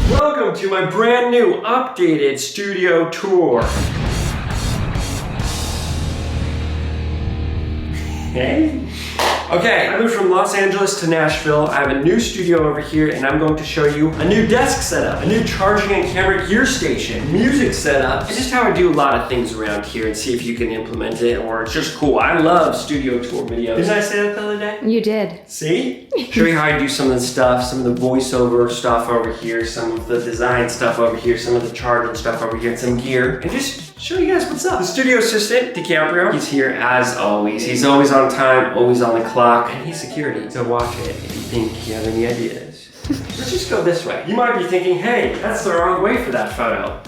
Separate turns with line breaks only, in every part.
Welcome to my brand new updated studio tour. Hey. Okay, I moved from Los Angeles to Nashville. I have a new studio over here and I'm going to show you a new desk setup, a new charging and camera gear station, music setup. It's just how I do a lot of things around here and see if you can implement it or it's just cool. I love studio tour videos. Didn't I say that the other day?
You did.
See? Show you how I do some of the stuff, some of the voiceover stuff over here, some of the design stuff over here, some of the charging stuff over here, and some gear, and just show you guys what's up. The studio assistant, DiCaprio, he's here as always. He's always on time, always on the clock, and he's security. So watch it if you think you have any ideas. Let's just go this way. You might be thinking, hey, that's the wrong way for that photo.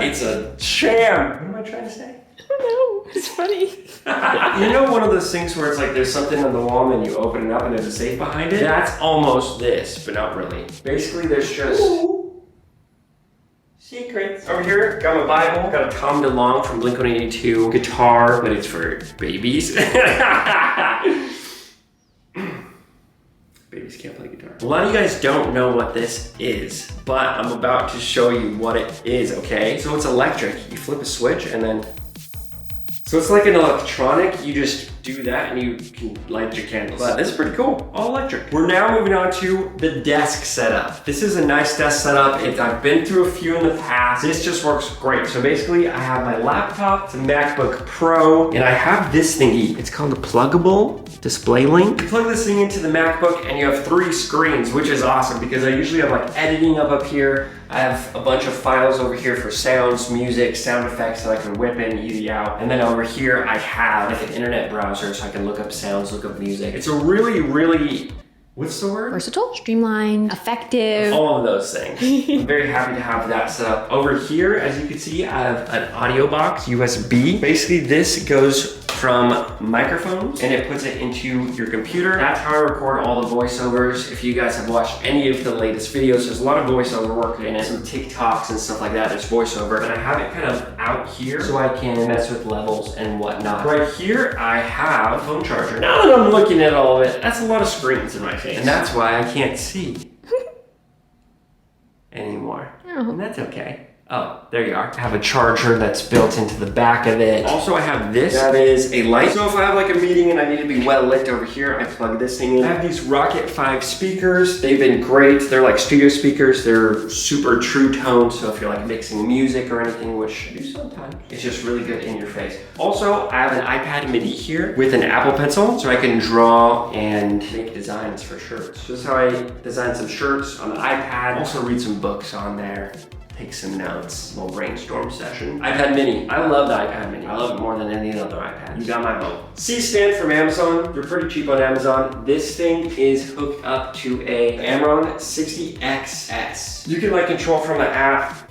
It's a sham. What am I trying to say?
I don't know, it's funny.
You know one of those things where it's like there's something on the wall and then you open it up and there's a safe behind it? That's almost this, but not really. Basically there's just secrets. Over here, got my Bible, got a Tom DeLonge from Blink-182 guitar, but it's for babies. Babies can't play guitar. A lot of you guys don't know what this is, but I'm about to show you what it is, okay? So it's electric. You flip a switch and then, so it's like an electronic, you just do that and you can light your candles. But this is pretty cool, all electric. We're now moving on to the desk setup. This is a nice desk setup. I've been through a few in the past. This just works great. So basically I have my laptop, it's a MacBook Pro, and I have this thingy. It's called a pluggable display link. You plug this thing into the MacBook and you have 3 screens, which is awesome because I usually have like editing up here. I have a bunch of files over here for sounds, music, sound effects that I can whip in, easy out. And then over here I have like an internet browser so I can look up sounds, look up music. It's a really, what's the word?
Versatile, streamlined, effective.
All of those things. I'm very happy to have that set up. Over here, as you can see, I have an audio box, USB. Basically, this goes from microphones and it puts it into your computer. That's how I record all the voiceovers. If you guys have watched any of the latest videos, there's a lot of voiceover work in it, some TikToks and stuff like that. There's voiceover, but I have it kind of out here so I can mess with levels and whatnot. Right here, I have a phone charger. Now that I'm looking at all of it, that's a lot of screens in my face. And that's why I can't see anymore.
Oh.
And that's okay. Oh, there you are. I have a charger that's built into the back of it. Also, I have this. That is a light. So if I have like a meeting and I need to be well lit over here, I plug this thing in. I have these Rocket 5 speakers. They've been great. They're like studio speakers. They're super true tone. So if you're like mixing music or anything, which I do sometimes, it's just really good in your face. Also, I have an iPad mini here with an Apple Pencil so I can draw and make designs for shirts. This is how I designed some shirts on the iPad. Also read some books on there. Take some notes, little brainstorm session. iPad mini, I love the iPad mini. I love it more than any other iPad. You got my vote. C-stand from Amazon. They're pretty cheap on Amazon. This thing is hooked up to a Amron 60XS. You can like control from the app,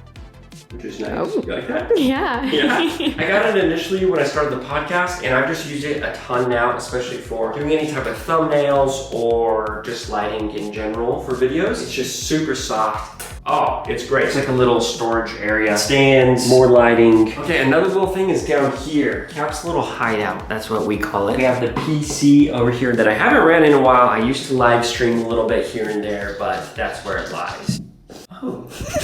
which is nice.
Oh.
You like that?
Yeah.
Yeah. I got it initially when I started the podcast and I've just used it a ton now, especially for doing any type of thumbnails or just lighting in general for videos. It's just super soft. Oh, it's great. It's like a little storage area. Stands, more lighting. Okay, another little thing is down here. Cap's little hideout, that's what we call it. We have the PC over here that I haven't ran in a while. I used to live stream a little bit here and there, but that's where it lies. Oh,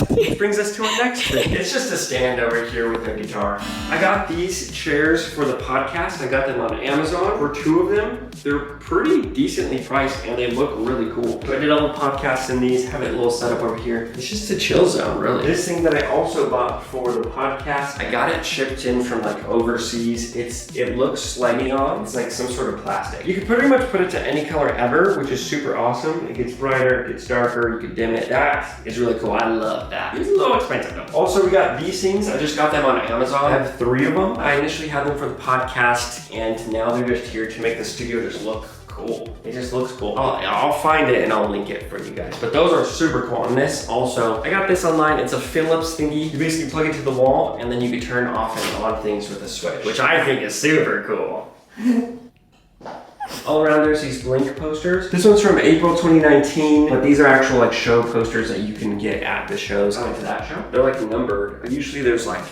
which brings us to our next thing. It's just a stand over here with a guitar. I got these chairs for the podcast. I got them on Amazon for 2 of them. They're pretty decently priced and they look really cool. So I did all the podcasts in these, have it a little setup over here. It's just a chill zone, really. This thing that I also bought for the podcast, I got it shipped in from like overseas. It looks like neon. It's like some sort of plastic. You can pretty much put it to any color ever, which is super awesome. It gets brighter, it gets darker, you can dim it. That is really cool. I love that. It's a little expensive though. Also, we got these things. I just got them on Amazon. I have 3 of them. I initially had them for the podcast and now they're just here to make the studio just look cool. It just looks cool. I'll find it and I'll link it for you guys. But those are super cool. And this also, I got this online. It's a Philips thingy. You basically plug it to the wall and then you can turn off and on things with a switch, which I think is super cool. All around there's these Blink posters. This one's from April 2019, but these are actual like show posters that you can get at the shows. I went to that show. They're like numbered. Usually there's like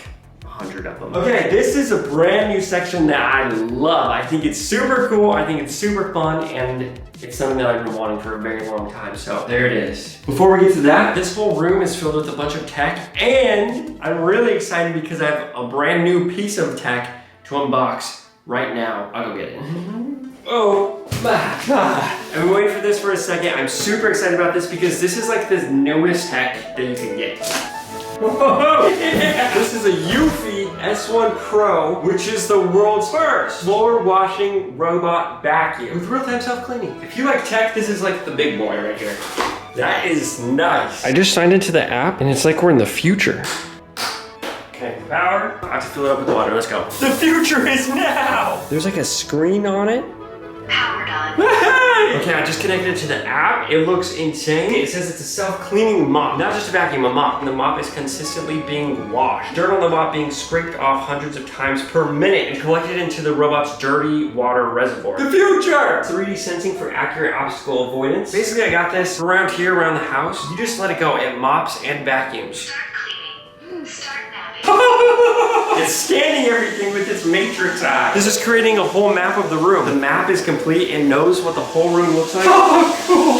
100 of them. Okay, this is a brand new section that I love. I think it's super cool. I think it's super fun, and it's something that I've been wanting for a very long time. So there it is. Before we get to that, this whole room is filled with a bunch of tech, and I'm really excited because I have a brand new piece of tech to unbox right now. I'll go get it. Oh my God. I've been waiting for this for a second. I'm super excited about this because this is like the newest tech that you can get. Whoa. This is a eufy S1 Pro, which is the world's first floor washing robot vacuum with real-time self-cleaning. If you like tech, this is like the big boy right here. That is nice. I just signed into the app and it's like we're in the future. Okay, power. I have to fill it up with water. Let's go. The future is now. There's like a screen on it.
Powered on.
Okay, I just connected it to the app. It looks insane. It says it's a self-cleaning mop, not just a vacuum, a mop. And the mop is consistently being washed. Dirt on the mop being scraped off hundreds of times per minute and collected into the robot's dirty water reservoir. The future! 3D sensing for accurate obstacle avoidance. Basically, I got this around here, around the house. You just let it go. It mops and vacuums.
Start cleaning. Start napping.
It's scanning everything with its matrix eye. This is creating a whole map of the room. The map is complete and knows what the whole room looks like. Oh, cool.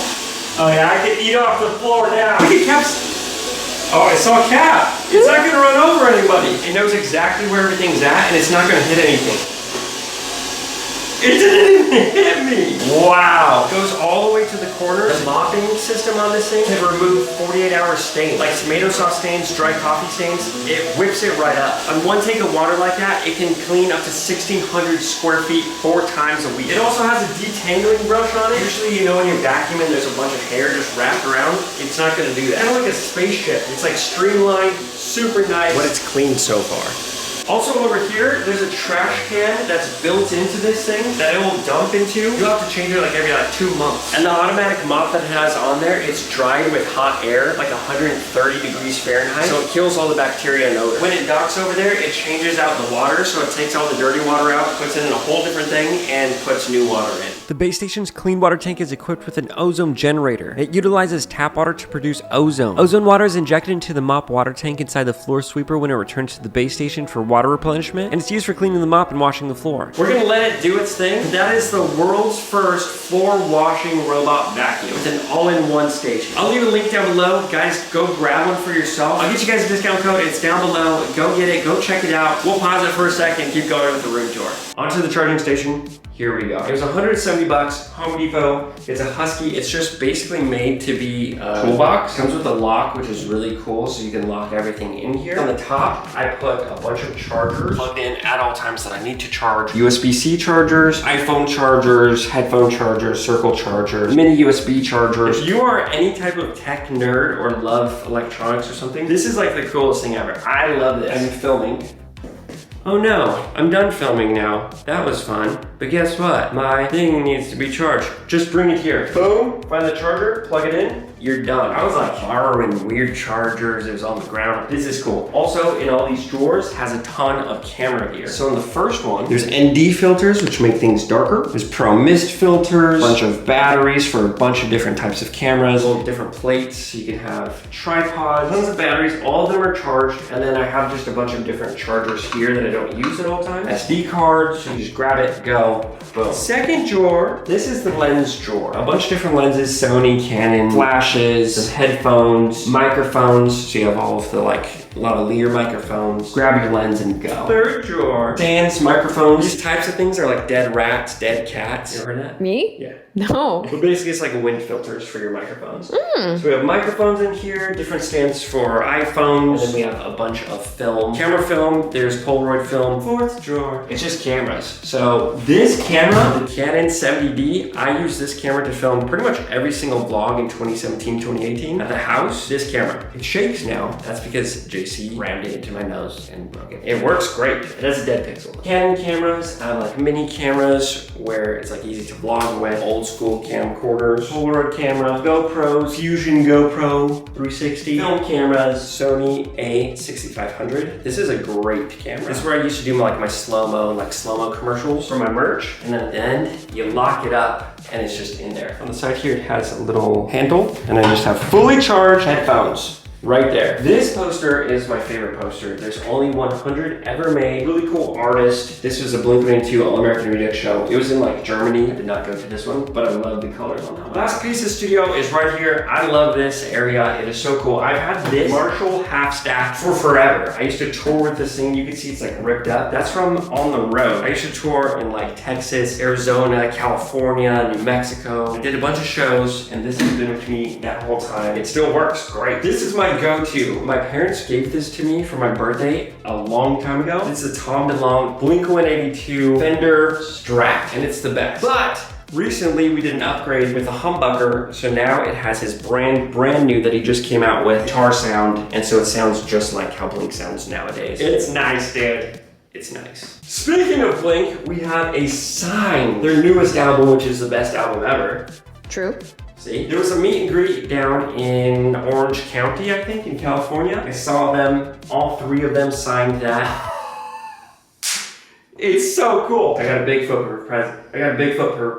Oh yeah, I can eat off the floor now. Look at Cap's. Oh, I saw Cap. It's not gonna run over anybody. It knows exactly where everything's at and it's not gonna hit anything. It didn't even hit me. Wow. It goes all the way to the corner. The mopping system on this thing can remove 48-hour stains, like tomato sauce stains, dry coffee stains. It whips it right up. On one tank of water like that, it can clean up to 1,600 square feet 4 times a week. It also has a detangling brush on it. Usually, you know, when you're vacuuming, there's a bunch of hair just wrapped around. It's not gonna do that. Kind of like a spaceship. It's like streamlined, super nice, but it's clean so far. Also over here, there's a trash can that's built into this thing that it will dump into. You'll have to change it like every 2 months. And the automatic mop that it has on there, it's dried with hot air, like 130 degrees Fahrenheit. So it kills all the bacteria and odor. When it docks over there, it changes out the water. So it takes all the dirty water out, puts it in a whole different thing, and puts new water in. The base station's clean water tank is equipped with an ozone generator. It utilizes tap water to produce ozone. Ozone water is injected into the mop water tank inside the floor sweeper when it returns to the base station for water replenishment, and it's used for cleaning the mop and washing the floor. We're gonna let it do its thing. That is the world's first floor washing robot vacuum with an all-in-one station. I'll leave a link down below. Guys, go grab one for yourself. I'll get you guys a discount code. It's down below. Go get it. Go check it out. We'll pause it for a second. Keep going with the room tour. Onto the charging station. Here we go. It was 170 bucks, Home Depot. It's a Husky. It's just basically made to be a toolbox. Comes with a lock, which is really cool, so you can lock everything in here. On the top, I put a bunch of chargers plugged in at all times that I need to charge. USB-C chargers, iPhone chargers, headphone chargers, circle chargers, mini USB chargers. If you are any type of tech nerd or love electronics or something, this is like the coolest thing ever. I love this. I'm filming. Oh no, I'm done filming now. That was fun. But guess what? My thing needs to be charged. Just bring it here. Boom, find the charger, plug it in, you're done. I was like borrowing weird chargers. It was on the ground. This is cool. Also, in all these drawers, has a ton of camera gear. So in the first one, there's ND filters, which make things darker. There's Pro Mist filters, a bunch of batteries for a bunch of different types of cameras, all different plates. So you can have tripods, tons of batteries. All of them are charged. And then I have just a bunch of different chargers here that I don't use at all times. SD cards, so you just grab it, go, boom. Second drawer, this is the lens drawer. A bunch of different lenses, Sony, Canon, flashes, some headphones, microphones, so you have all of the lavalier microphones. Grab your lens and go. Third drawer, stands, microphones. These types of things are like dead rats, dead cats. You ever heard of that?
Me?
Yeah.
No.
But basically it's like wind filters for your microphones. So we have microphones in here, different stands for iPhones, and then we have a bunch of film. Camera film, there's Polaroid film. Fourth drawer, it's just cameras. So this camera, the Canon 70D, I use this camera to film pretty much every single vlog in 2017, 2018. At the house, this camera, it shakes now. That's because JC rammed it into my nose and broke it. It works great. It has a dead pixel. Canon cameras, I have like mini cameras where it's like easy to vlog with. Old school camcorders, Polaroid camera, GoPros, Fusion GoPro 360, film cameras, Sony A6500. This is a great camera. This is where I used to do my slow-mo commercials for my merch. And then at the end, you lock it up and it's just in there. On the side here, it has a little handle and I just have fully charged headphones. right there. This poster is my favorite poster. There's only 100 ever made. Really cool artist. This was a Blink-182 All-American Redux show. It was in like Germany. I did not go to this one, but I love the colors on that one. Last piece of studio is right here. I love this area. It is so cool. I've had this Marshall half stack for forever. I used to tour with this thing. You can see it's like ripped up. That's from On the Road. I used to tour in like Texas, Arizona, California, New Mexico. I did a bunch of shows, and this has been with me that whole time. It still works great. This is my go-to. My parents gave this to me for my birthday a long time ago. This is a Tom DeLonge Blink-182 Fender Strat, and it's the best. But recently we did an upgrade with a humbucker, so now it has his brand new that he just came out with guitar sound, and so it sounds just like how Blink sounds nowadays. It's nice, dude. It's nice. Speaking of Blink, we have a Sign, their newest album, which is the best album ever.
True.
See, there was a meet and greet down in Orange County, I think, in California. I saw them, all three of them signed that. It's so cool. I got a Bigfoot for president. I got a Bigfoot for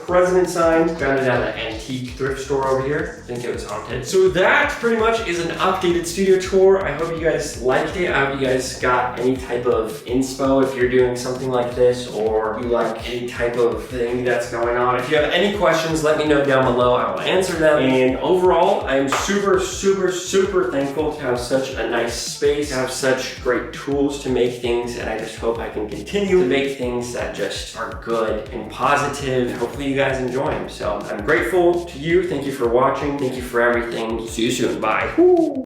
president sign. Found it at an antique thrift store over here. I think it was haunted. So that pretty much is an updated studio tour. I hope you guys liked it. I hope you guys got any type of inspo if you're doing something like this, or you like any type of thing that's going on. If you have any questions, let me know down below. I will answer them. And overall, I'm super thankful to have such a nice space, to have such great tools to make things, and I just hope I can continue to make things that just are good and positive. Hopefully you guys enjoy them. So I'm grateful to you. Thank you for watching. Thank you for everything. See you soon. Bye. Woo.